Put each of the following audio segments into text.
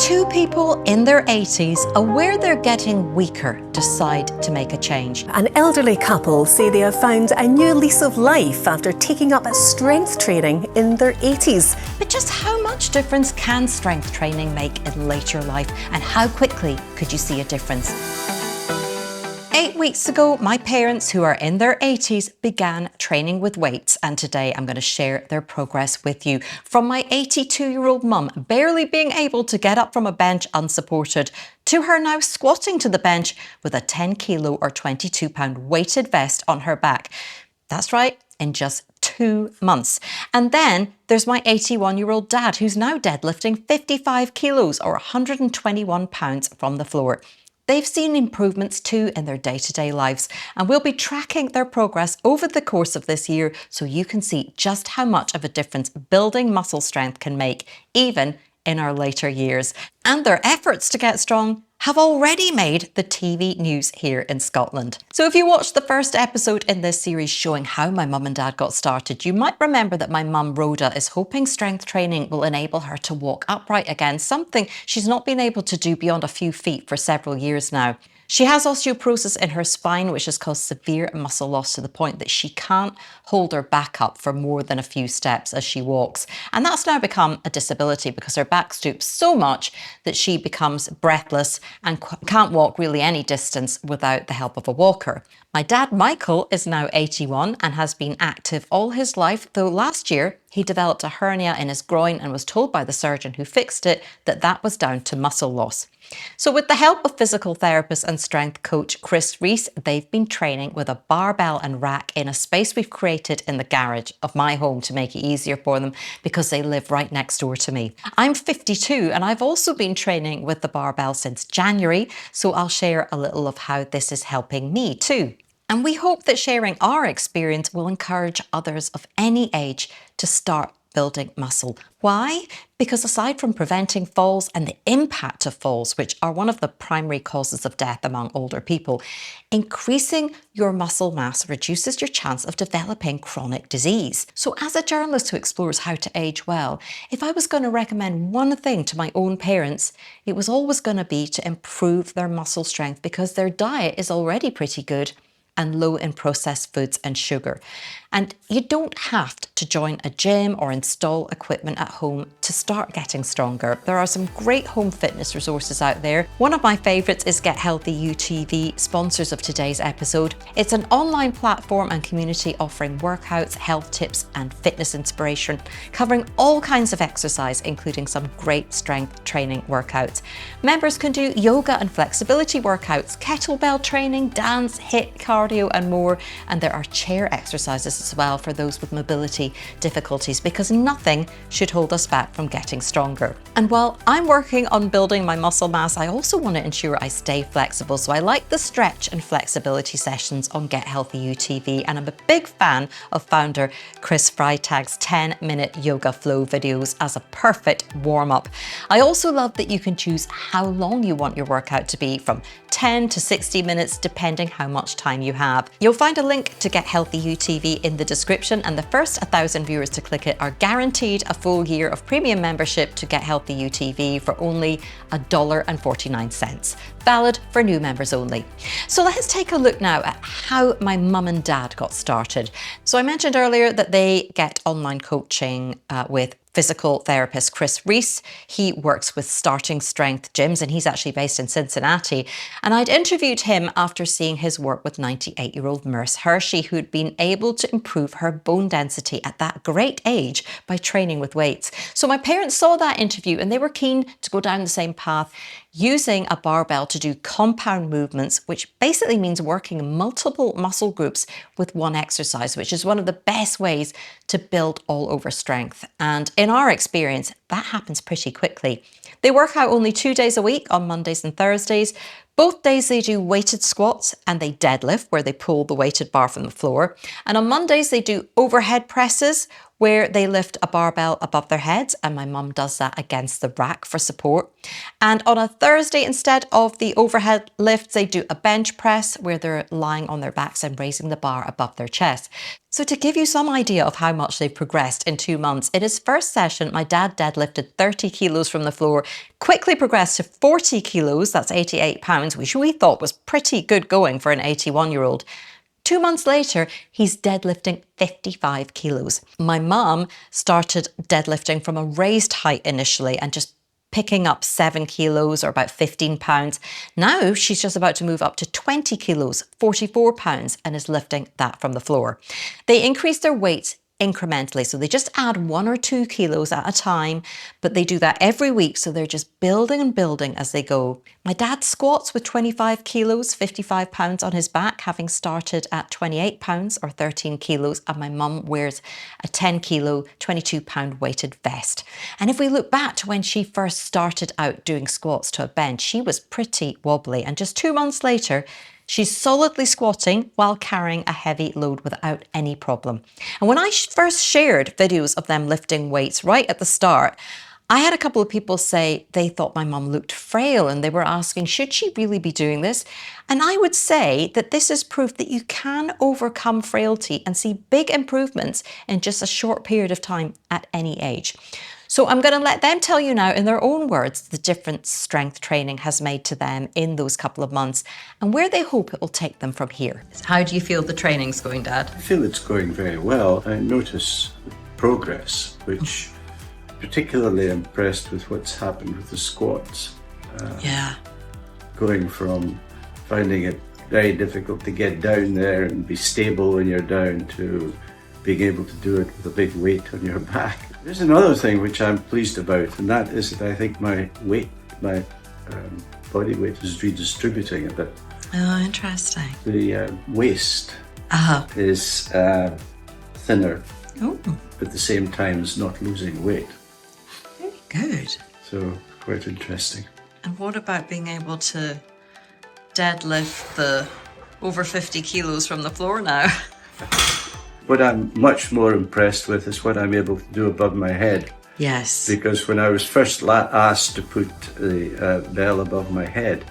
Two people in their 80s, aware they're getting weaker, decide to make a change. An elderly couple say they have found a new lease of life after taking up strength training in their 80s. But just how much difference can strength training make in later life, and how quickly could you see a difference? 8 weeks ago, my parents, who are in their 80s, began training with weights, and today I'm going to share their progress with you. From my 82-year-old mum barely being able to get up from a bench unsupported, to her now squatting to the bench with a 10 kilo or 22 pound weighted vest on her back. That's right, in just 2 months. And then there's my 81-year-old dad, who's now deadlifting 55 kilos or 121 pounds from the floor. They've seen improvements too in their day-to-day lives, and we'll be tracking their progress over the course of this year so you can see just how much of a difference building muscle strength can make, even in our later years. And their efforts to get strong have already made the TV news here in Scotland. So if you watched the first episode in this series showing how my mum and dad got started, you might remember that my mum Rhoda is hoping strength training will enable her to walk upright again, something she's not been able to do beyond a few feet for several years now. She has osteoporosis in her spine, which has caused severe muscle loss to the point that she can't hold her back up for more than a few steps as she walks. And that's now become a disability because her back stoops so much that she becomes breathless and can't walk really any distance without the help of a walker. My dad, Michael, is now 81 and has been active all his life, though last year he developed a hernia in his groin and was told by the surgeon who fixed it that that was down to muscle loss. So with the help of physical therapist and strength coach Chris Reese, they've been training with a barbell and rack in a space we've created in the garage of my home to make it easier for them because they live right next door to me. I'm 52 and I've also been training with the barbell since January, so I'll share a little of how this is helping me too. And we hope that sharing our experience will encourage others of any age to start building muscle. Why? Because aside from preventing falls and the impact of falls, which are one of the primary causes of death among older people, increasing your muscle mass reduces your chance of developing chronic disease. So as a journalist who explores how to age well, if I was going to recommend one thing to my own parents, it was always going to be to improve their muscle strength because their diet is already pretty good and low in processed foods and sugar. And you don't have to join a gym or install equipment at home to start getting stronger. There are some great home fitness resources out there. One of my favorites is Get Healthy UTV, sponsors of today's episode. It's an online platform and community offering workouts, health tips, and fitness inspiration, covering all kinds of exercise, including some great strength training workouts. Members can do yoga and flexibility workouts, kettlebell training, dance, HIIT, cardio, and more. And there are chair exercises as well for those with mobility difficulties, because nothing should hold us back from getting stronger. And while I'm working on building my muscle mass, I also want to ensure I stay flexible. So I like the stretch and flexibility sessions on Get Healthy UTV, and I'm a big fan of founder Chris Freitag's 10-minute yoga flow videos as a perfect warm-up. I also love that you can choose how long you want your workout to be, from 10 to 60 minutes, depending how much time you have. You'll find a link to Get Healthy UTV in the description, and the first 1,000 viewers to click it are guaranteed a full year of premium membership to Get Healthy UTV for only $1.49. Valid for new members only. So let's take a look now at how my mum and dad got started. So I mentioned earlier that they get online coaching with physical therapist Chris Reese. He works with starting strength gyms and he's actually based in Cincinnati. And I'd interviewed him after seeing his work with 98-year-old Merce Hershey, who'd been able to improve her bone density at that great age by training with weights. So my parents saw that interview and they were keen to go down the same path, using a barbell to do compound movements, which basically means working multiple muscle groups with one exercise, which is one of the best ways to build all over strength. And in our experience, that happens pretty quickly. They work out only 2 days a week on Mondays and Thursdays. Both days they do weighted squats and they deadlift, where they pull the weighted bar from the floor. And on Mondays they do overhead presses, where they lift a barbell above their heads, and my mum does that against the rack for support. And on a Thursday, instead of the overhead lifts, they do a bench press where they're lying on their backs and raising the bar above their chest. So to give you some idea of how much they've progressed in 2 months, in his first session, my dad deadlifted 30 kilos from the floor, quickly progressed to 40 kilos, that's 88 pounds, which we thought was pretty good going for an 81-year-old. 2 months later, he's deadlifting 55 kilos. My mum started deadlifting from a raised height initially and just picking up 7 kilos or about 15 pounds. Now she's just about to move up to 20 kilos, 44 pounds, and is lifting that from the floor. They increase their weights incrementally. So they just add 1 or 2 kilos at a time, but they do that every week. So they're just building and building as they go. My dad squats with 25 kilos, 55 pounds on his back, having started at 28 pounds or 13 kilos. And my mum wears a 10 kilo, 22 pound weighted vest. And if we look back to when she first started out doing squats to a bench, she was pretty wobbly. And just 2 months later, she's solidly squatting while carrying a heavy load without any problem. And when I first shared videos of them lifting weights right at the start, I had a couple of people say they thought my mum looked frail and they were asking, should she really be doing this? And I would say that this is proof that you can overcome frailty and see big improvements in just a short period of time at any age. So I'm going to let them tell you now in their own words the difference strength training has made to them in those couple of months and where they hope it will take them from here. How do you feel the training's going, Dad? I feel it's going very well. I notice progress, which particularly impressed with what's happened with the squats. Going from finding it very difficult to get down there and be stable when you're down to being able to do it with a big weight on your back. There's another thing which I'm pleased about, and that is that I think my body weight is redistributing a bit. Oh, interesting. The waist is thinner, at the same time as not losing weight. Very good. So quite interesting. And what about being able to deadlift the over 50 kilos from the floor now? What I'm much more impressed with is what I'm able to do above my head. Yes. Because when I was first asked to put the bell above my head,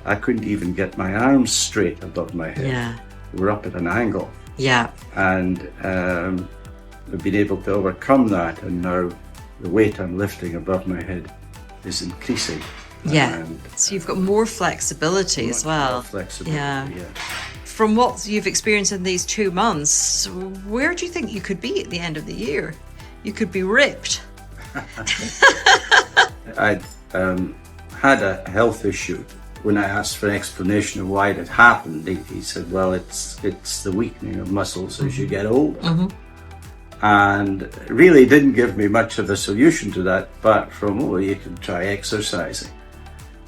I couldn't even get my arms straight above my head. Yeah. We're up at an angle. Yeah. And I've been able to overcome that, and now the weight I'm lifting above my head is increasing. Yeah. And so you've got more flexibility as well. more flexibility, Yeah. yeah. From what you've experienced in these 2 months, where do you think you could be at the end of the year? You could be ripped. I'd had a health issue. When I asked for an explanation of why it had happened, he said, well, it's the weakening of muscles as you get older. And really didn't give me much of a solution to that, apart from, you can try exercising.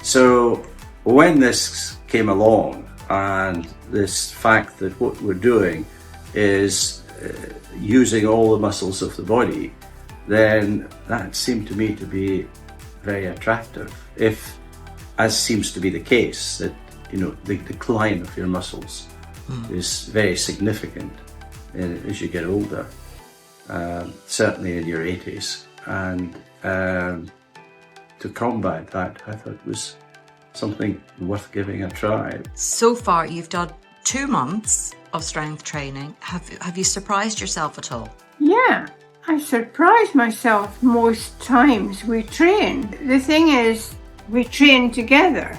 So when this came along, and this fact that what we're doing is using all the muscles of the body, then that seemed to me to be very attractive. If, as seems to be the case, that the decline of your muscles is very significant as you get older, certainly in your 80s, and to combat that, I thought was something worth giving a try. So far, you've done 2 months of strength training. Have you surprised yourself at all? Yeah, I surprise myself most times we train. The thing is, we train together.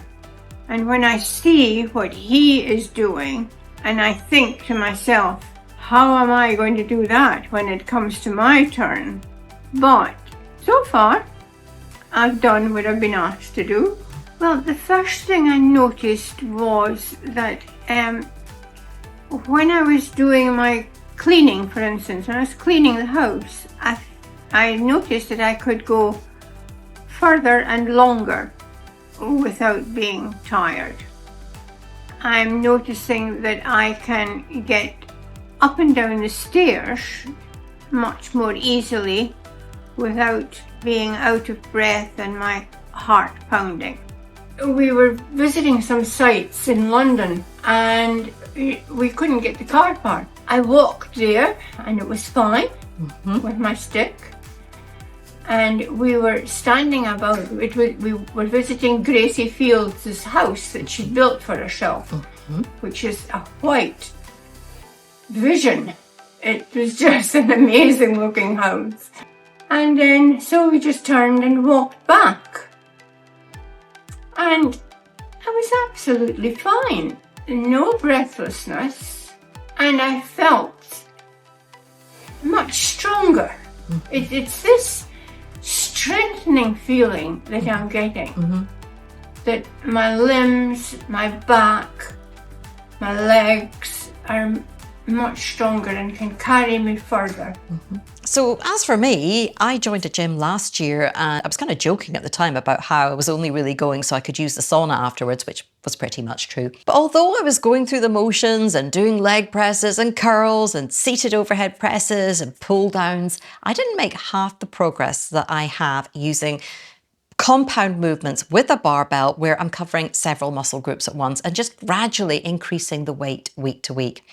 And when I see what he is doing, and I think to myself, how am I going to do that when it comes to my turn? But so far, I've done what I've been asked to do. Well, the first thing I noticed was that when I was doing my cleaning, for instance, when I was cleaning the house, I noticed that I could go further and longer without being tired. I'm noticing that I can get up and down the stairs much more easily without being out of breath and my heart pounding. We were visiting some sites in London and we couldn't get the car park. I walked there and it was fine. with my stick. And we were standing about it. We were visiting Gracie Fields' house that she built for herself, which is a white vision. It was just an amazing looking house. And then, so we just turned and walked back. And I was absolutely fine. No breathlessness. And I felt much stronger. It's this strengthening feeling that I'm getting. That my limbs, my back, my legs are much stronger and can carry me further. So as for me, I joined a gym last year and I was kind of joking at the time about how I was only really going so I could use the sauna afterwards, which was pretty much true. But although I was going through the motions and doing leg presses and curls and seated overhead presses and pull downs, I didn't make half the progress that I have using compound movements with a barbell where I'm covering several muscle groups at once and just gradually increasing the weight week to week.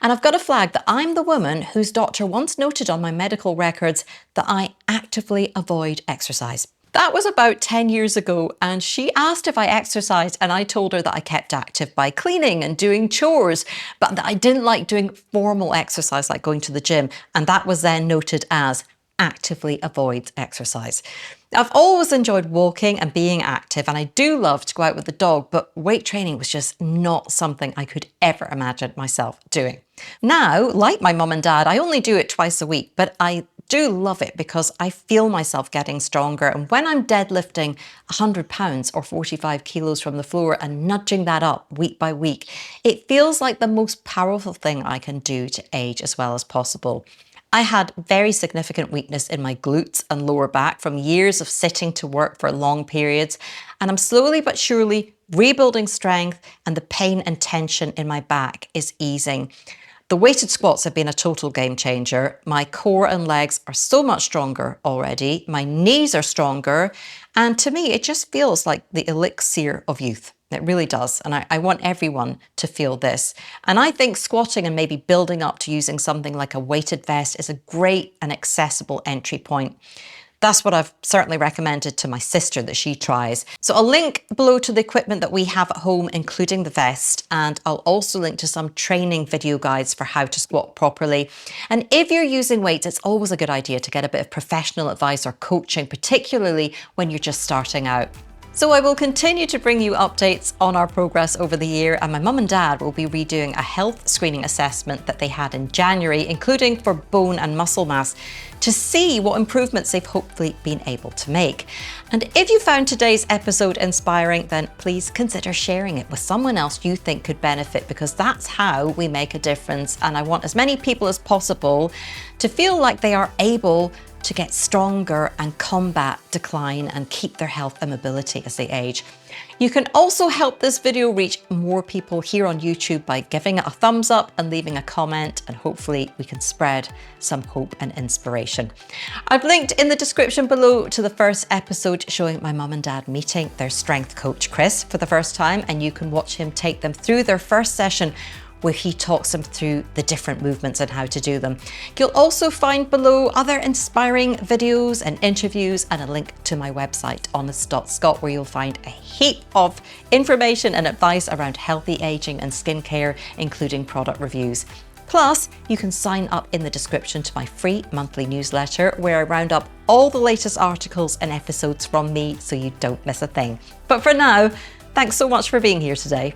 And I've got to flag that I'm the woman whose doctor once noted on my medical records that I actively avoid exercise. That was about 10 years ago, and she asked if I exercised and I told her that I kept active by cleaning and doing chores, but that I didn't like doing formal exercise like going to the gym, and that was then noted as actively avoid exercise. I've always enjoyed walking and being active, and I do love to go out with the dog, but weight training was just not something I could ever imagine myself doing. Now, like my mum and dad, I only do it twice a week, but I do love it because I feel myself getting stronger. And when I'm deadlifting 100 pounds or 45 kilos from the floor and nudging that up week by week, it feels like the most powerful thing I can do to age as well as possible. I had very significant weakness in my glutes and lower back from years of sitting to work for long periods, and I'm slowly but surely rebuilding strength, and the pain and tension in my back is easing. The weighted squats have been a total game changer. My core and legs are so much stronger already. My knees are stronger, and to me, it just feels like the elixir of youth. It really does. And I want everyone to feel this. And I think squatting and maybe building up to using something like a weighted vest is a great and accessible entry point. That's what I've certainly recommended to my sister that she tries. So I'll link below to the equipment that we have at home, including the vest, and I'll also link to some training video guides for how to squat properly. And if you're using weights, it's always a good idea to get a bit of professional advice or coaching, particularly when you're just starting out. So I will continue to bring you updates on our progress over the year, and my mum and dad will be redoing a health screening assessment that they had in January, including for bone and muscle mass, to see what improvements they've hopefully been able to make. And if you found today's episode inspiring, then please consider sharing it with someone else you think could benefit, because that's how we make a difference. And I want as many people as possible to feel like they are able to get stronger and combat decline and keep their health and mobility as they age. You can also help this video reach more people here on YouTube by giving it a thumbs up and leaving a comment, and hopefully we can spread some hope and inspiration. I've linked in the description below to the first episode showing my mum and dad meeting their strength coach Chris for the first time, and you can watch him take them through their first session where he talks them through the different movements and how to do them. You'll also find below other inspiring videos and interviews and a link to my website, honest.scot, where you'll find a heap of information and advice around healthy aging and skincare, including product reviews. Plus, you can sign up in the description to my free monthly newsletter where I round up all the latest articles and episodes from me so you don't miss a thing. But for now, thanks so much for being here today.